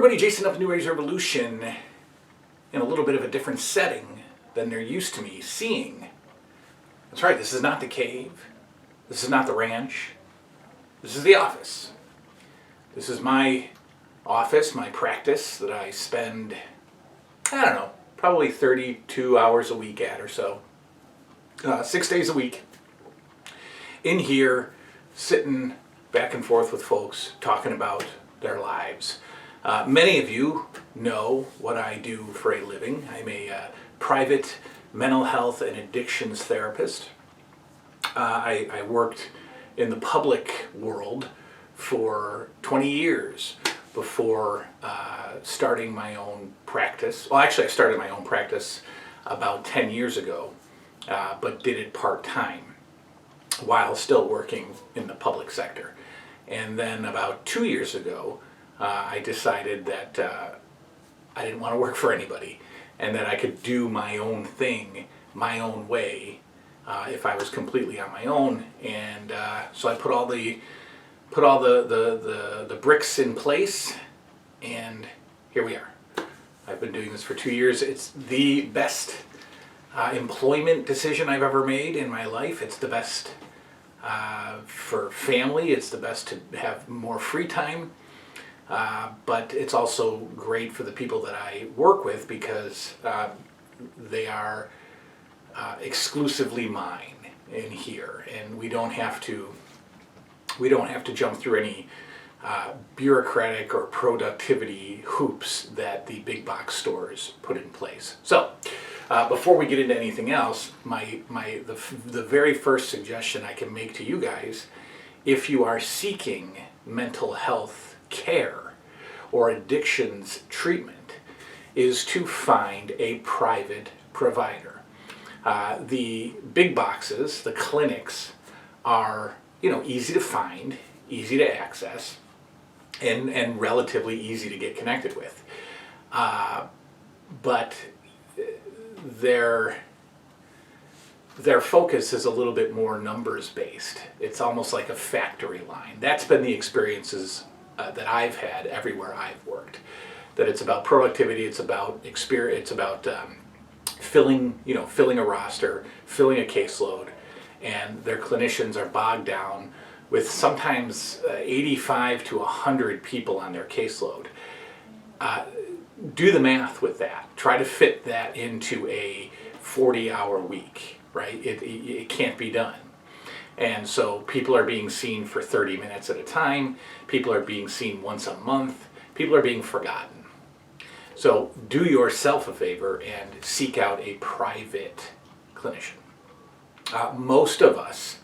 everybody, Jason up New Age Revolution in a little bit of a different setting than they're used to me seeing. That's right, this is not the cave. This is not the ranch. This is the office. This is my office, my practice that I spend, I don't know, probably 32 hours a week at or so. 6 days a week. In here, sitting back and forth with folks, talking about their lives. Many of you know what I do for a living. I'm a private mental health and addictions therapist. I worked in the public world for 20 years before starting my own practice. Well, actually, I started my own practice about 10 years ago, but did it part-time while still working in the public sector. And then about 2 years ago, I decided that I didn't want to work for anybody and that I could do my own thing, my own way, if I was completely on my own. And so I put all the bricks in place, and here we are. I've been doing this for 2 years. It's the best employment decision I've ever made in my life. It's the best for family. It's the best to have more free time. But it's also great for the people that I work with because they are exclusively mine in here, and we don't have to jump through any bureaucratic or productivity hoops that the big box stores put in place. So before we get into anything else, the very first suggestion I can make to you guys, if you are seeking mental health care or addictions treatment, is to find a private provider. The big boxes, the clinics, are easy to find, easy to access, and relatively easy to get connected with. But their focus is a little bit more numbers based. It's almost like a factory line. That's been the experiences that I've had everywhere I've worked. That it's about productivity, it's about experience, it's about filling a roster, filling a caseload, and their clinicians are bogged down with sometimes 85 to 100 people on their caseload. Do the math with that. Try to fit that into a 40-hour week, right? It can't be done. And so people are being seen for 30 minutes at a time. People are being seen once a month. People are being forgotten. So do yourself a favor and seek out a private clinician. Most of us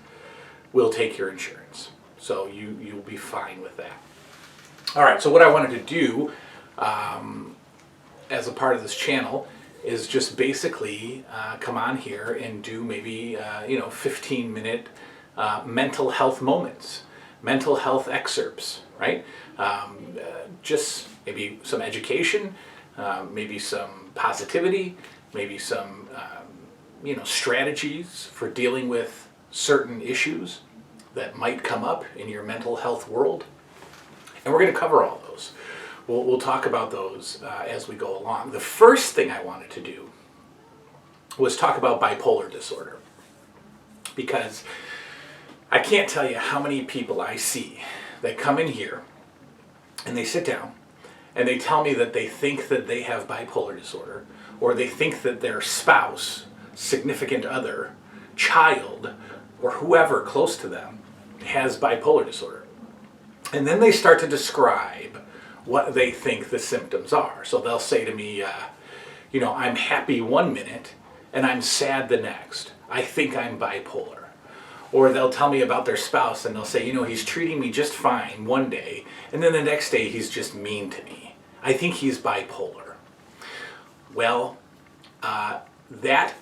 will take your insurance, so you'll be fine with that. All right, so what I wanted to do as a part of this channel is just basically come on here and do maybe 15-minute mental health moments, mental health excerpts, right? Just maybe some education, maybe some positivity, maybe some strategies for dealing with certain issues that might come up in your mental health world. And we're going to cover all those. We'll talk about those as we go along. The first thing I wanted to do was talk about bipolar disorder, because I can't tell you how many people I see that come in here and they sit down and they tell me that they think that they have bipolar disorder, or they think that their spouse, significant other, child, or whoever close to them has bipolar disorder. And then they start to describe what they think the symptoms are. So they'll say to me, I'm happy one minute and I'm sad the next. I think I'm bipolar. Or they'll tell me about their spouse and they'll say, he's treating me just fine one day, and then the next day he's just mean to me. I think he's bipolar. Well, that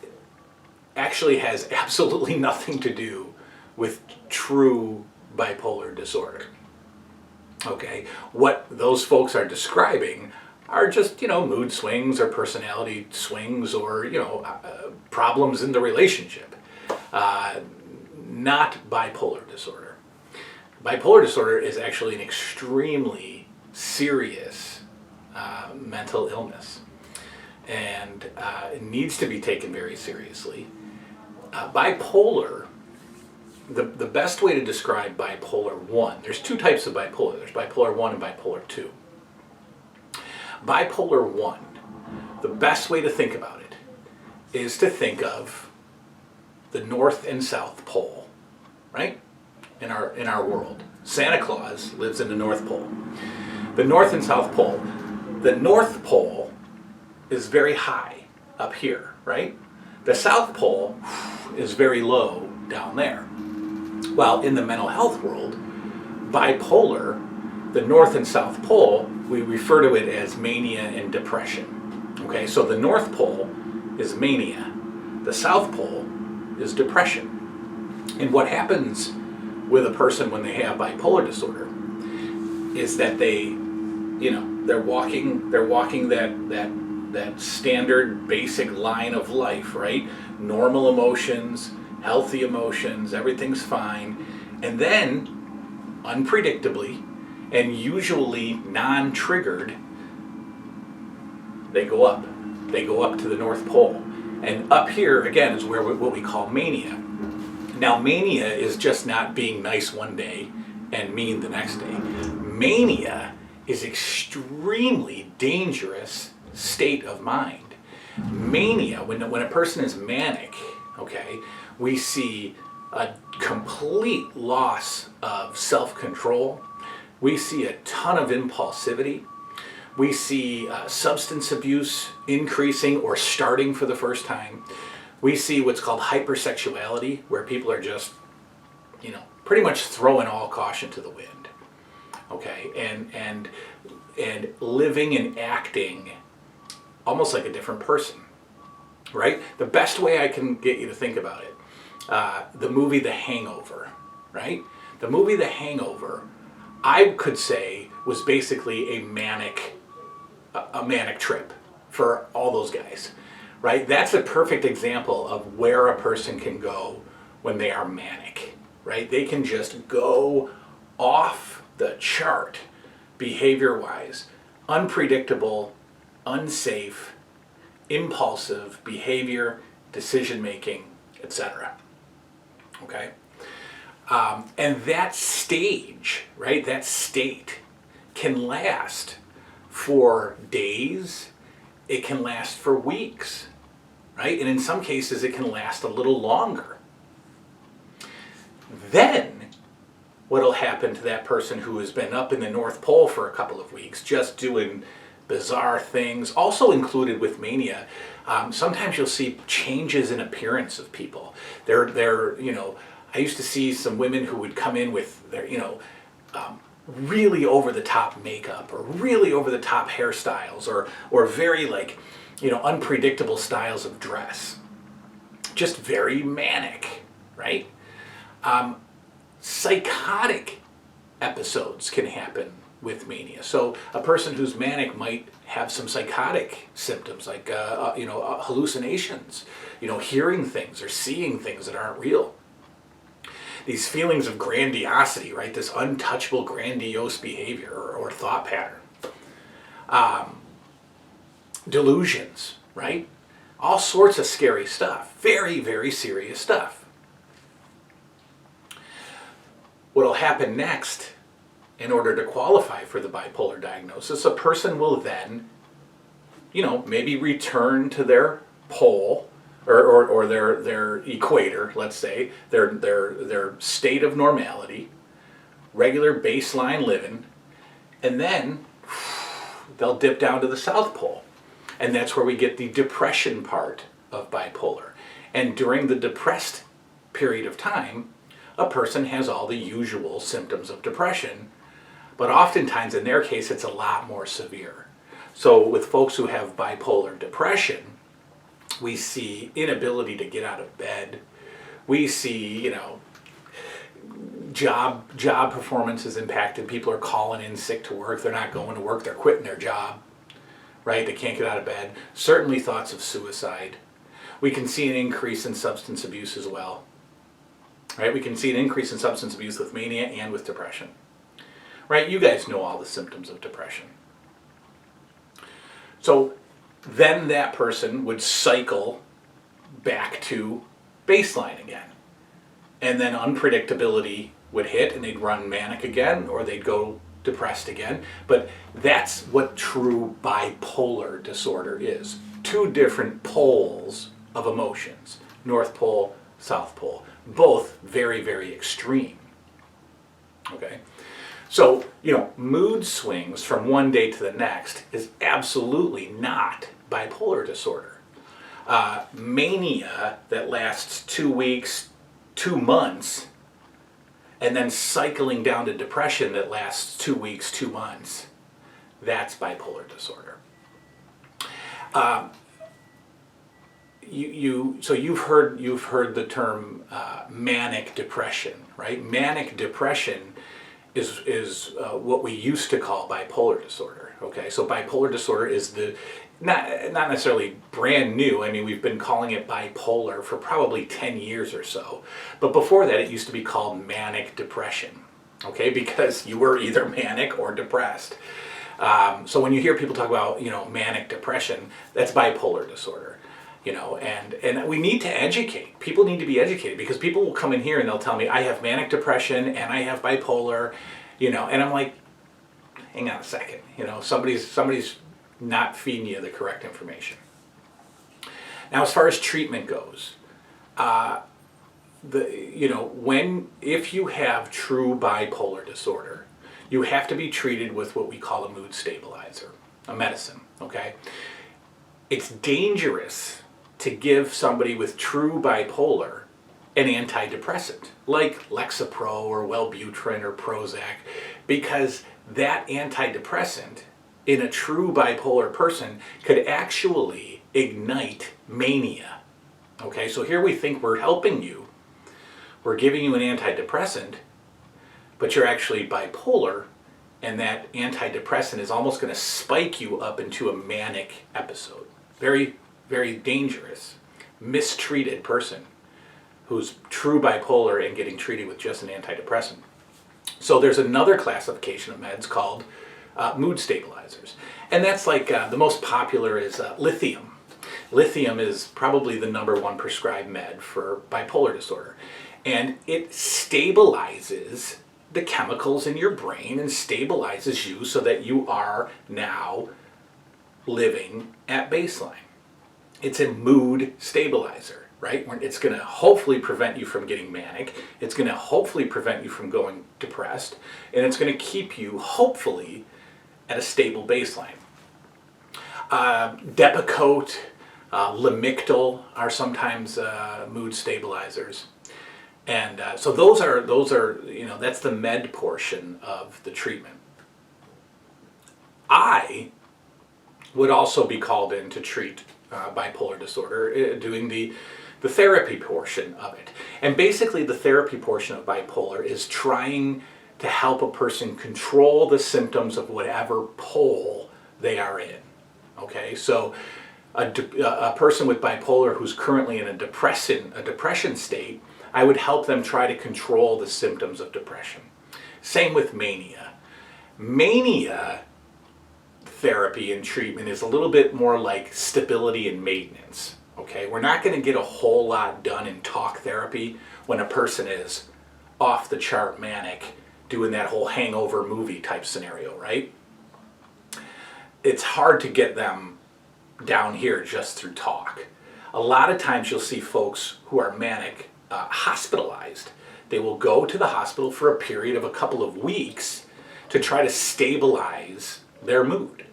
actually has absolutely nothing to do with true bipolar disorder. Okay, what those folks are describing are just, mood swings or personality swings or, problems in the relationship. Not bipolar disorder. Bipolar disorder is actually an extremely serious mental illness, and it needs to be taken very seriously. Bipolar, the best way to describe bipolar 1, there's two types of bipolar. There's bipolar 1 and bipolar 2. Bipolar 1, the best way to think about it is to think of the North and South Pole, right? In our world. Santa Claus lives in the North Pole. The North and South Pole. The North Pole is very high up here, right? The South Pole is very low down there. Well, in the mental health world, bipolar, the North and South Pole, we refer to it as mania and depression. Okay, so the North Pole is mania. The South Pole is depression. And what happens with a person when they have bipolar disorder is that they're walking that standard basic line of life, right? Normal emotions, healthy emotions, everything's fine. And then, unpredictably, and usually non-triggered, they go up. They go up to the North Pole. And up here, again, is where what we call mania. Now, mania is just not being nice one day and mean the next day. Mania is extremely dangerous state of mind. Mania, when a person is manic, okay, we see a complete loss of self-control. We see a ton of impulsivity. We see substance abuse increasing or starting for the first time. We see what's called hypersexuality, where people are just, pretty much throwing all caution to the wind. Okay, and living and acting almost like a different person, right? The best way I can get you to think about it, the movie The Hangover, right? The movie The Hangover, I could say, was basically a manic trip for all those guys, right? That's a perfect example of where a person can go when they are manic, right? They can just go off the chart behavior-wise, unpredictable, unsafe, impulsive behavior, decision-making, etc. Okay? And that stage, right, that state can last for days, it can last for weeks, right? And in some cases it can last a little longer. Then what'll happen to that person who has been up in the North Pole for a couple of weeks, just doing bizarre things, also included with mania, sometimes you'll see changes in appearance of people. They're I used to see some women who would come in with their, really over-the-top makeup or really over-the-top hairstyles or very unpredictable styles of dress. Just very manic, right? Psychotic episodes can happen with mania. So a person who's manic might have some psychotic symptoms like hallucinations, hearing things or seeing things that aren't real. These feelings of grandiosity, right? This untouchable, grandiose behavior or thought pattern. Delusions, right? All sorts of scary stuff. Very, very serious stuff. What'll happen next, in order to qualify for the bipolar diagnosis, a person will then, maybe return to their pole or their equator, let's say, their state of normality, regular baseline living, and then they'll dip down to the South Pole. And that's where we get the depression part of bipolar. And during the depressed period of time, a person has all the usual symptoms of depression, but oftentimes in their case it's a lot more severe. So with folks who have bipolar depression, we see inability to get out of bed. We see, job performance is impacted. People are calling in sick to work. They're not going to work. They're quitting their job, right? They can't get out of bed. Certainly thoughts of suicide. We can see an increase in substance abuse as well, right? We can see an increase in substance abuse with mania and with depression, right? You guys know all the symptoms of depression. So then that person would cycle back to baseline again. And then unpredictability would hit and they'd run manic again or they'd go depressed again. But that's what true bipolar disorder is. Two different poles of emotions, North Pole, South Pole, both very, very extreme. Okay? So, mood swings from one day to the next is absolutely not bipolar disorder. Mania that lasts 2 weeks, 2 months, and then cycling down to depression that lasts 2 weeks, 2 months, that's bipolar disorder. So you've heard the term manic depression, right? Manic depression is what we used to call bipolar disorder. Okay, so bipolar disorder is not necessarily brand new. I mean, we've been calling it bipolar for probably 10 years or so. But before that, it used to be called manic depression. Okay, because you were either manic or depressed. So when you hear people talk about manic depression, that's bipolar disorder. And we need to educate. People need to be educated because people will come in here and they'll tell me I have manic depression and I have bipolar, and I'm like, hang on a second, somebody's not feeding you the correct information. Now, as far as treatment goes, if you have true bipolar disorder, you have to be treated with what we call a mood stabilizer, a medicine. Okay, it's dangerous to give somebody with true bipolar an antidepressant like Lexapro or Wellbutrin or Prozac, because that antidepressant in a true bipolar person could actually ignite mania. Okay, so here we think we're helping you, we're giving you an antidepressant, but you're actually bipolar, and that antidepressant is almost going to spike you up into a manic episode. Very, very dangerous, mistreated person who's true bipolar and getting treated with just an antidepressant. So there's another classification of meds called mood stabilizers. And that's like the most popular is lithium. Lithium is probably the #1 prescribed med for bipolar disorder. And it stabilizes the chemicals in your brain and stabilizes you so that you are now living at baseline. It's a mood stabilizer, right? It's going to hopefully prevent you from getting manic. It's going to hopefully prevent you from going depressed. And it's going to keep you, hopefully, at a stable baseline. Depakote, Lamictal are sometimes mood stabilizers. And so those are that's the med portion of the treatment. I would also be called in to treat bipolar disorder, doing the therapy portion of it. And basically the therapy portion of bipolar is trying to help a person control the symptoms of whatever pole they are in. Okay, so a person with bipolar who's currently in a depression state, I would help them try to control the symptoms of depression. Same with mania. Mania therapy and treatment is a little bit more like stability and maintenance. Okay, we're not going to get a whole lot done in talk therapy when a person is off the chart manic, doing that whole hangover movie type scenario, right? It's hard to get them down here just through talk. A lot of times you'll see folks who are manic hospitalized. They will go to the hospital for a period of a couple of weeks to try to stabilize their mood.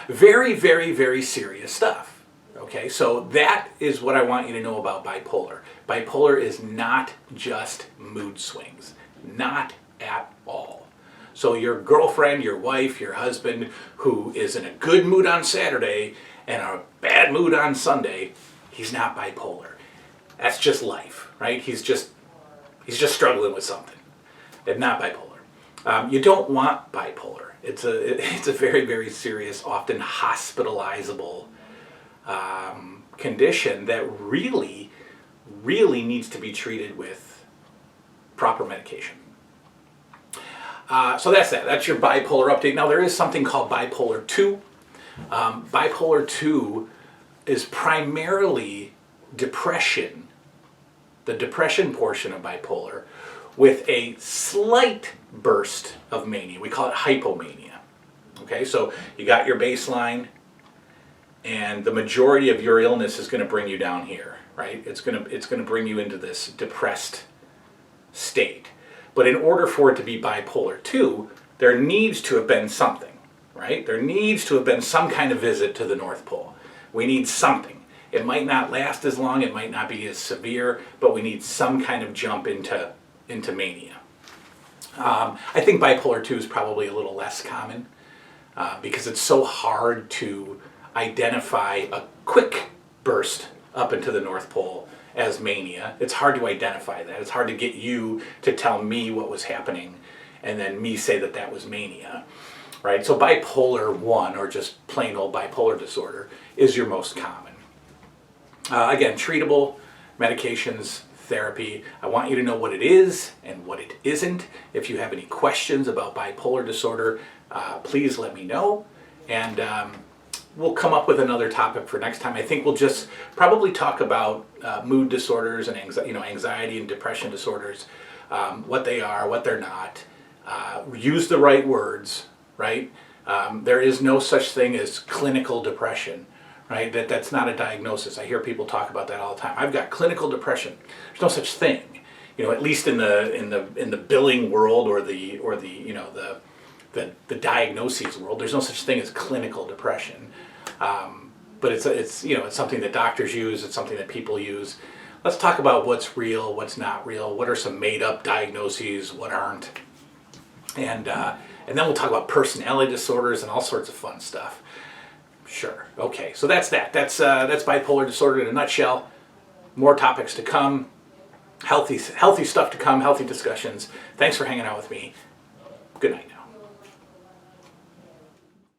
Very, very, very serious stuff. Okay, so that is what I want you to know about bipolar. Bipolar is not just mood swings. Not at all. So your girlfriend, your wife, your husband, who is in a good mood on Saturday and a bad mood on Sunday, he's not bipolar. That's just life, right? He's just struggling with something. And not bipolar. You don't want bipolar. It's a very, very serious, often hospitalizable condition that really, really needs to be treated with proper medication. So that's that. That's your bipolar update. Now there is something called bipolar 2. Bipolar 2 is primarily depression, the depression portion of bipolar, with a slight burst of mania. We call it hypomania. Okay, so you got your baseline, and the majority of your illness is going to bring you down here, right? It's going to bring you into this depressed state. But in order for it to be bipolar 2, there needs to have been something, right? There needs to have been some kind of visit to the North Pole. We need something. It might not last as long, it might not be as severe, but we need some kind of jump into mania. I think bipolar 2 is probably a little less common because it's so hard to identify a quick burst up into the North Pole as mania. It's hard to identify that. It's hard to get you to tell me what was happening and then me say that that was mania, right? So bipolar 1, or just plain old bipolar disorder, is your most common. Again, treatable, medications, therapy. I want you to know what it is and what it isn't. If you have any questions about bipolar disorder, please let me know, and we'll come up with another topic for next time. I think we'll just probably talk about mood disorders and anxiety and depression disorders, what they are, what they're not. Use the right words, right? There is no such thing as clinical depression, right? That's not a diagnosis. I hear people talk about that all the time. I've got clinical depression. There's no such thing, at least in the billing world or the diagnoses world. There's no such thing as clinical depression. But it's something that doctors use. It's something that people use. Let's talk about what's real, what's not real. What are some made-up diagnoses? What aren't? And then we'll talk about personality disorders and all sorts of fun stuff. Sure. Okay. So that's that. That's bipolar disorder in a nutshell. More topics to come. Healthy stuff to come. Healthy discussions. Thanks for hanging out with me. Good night.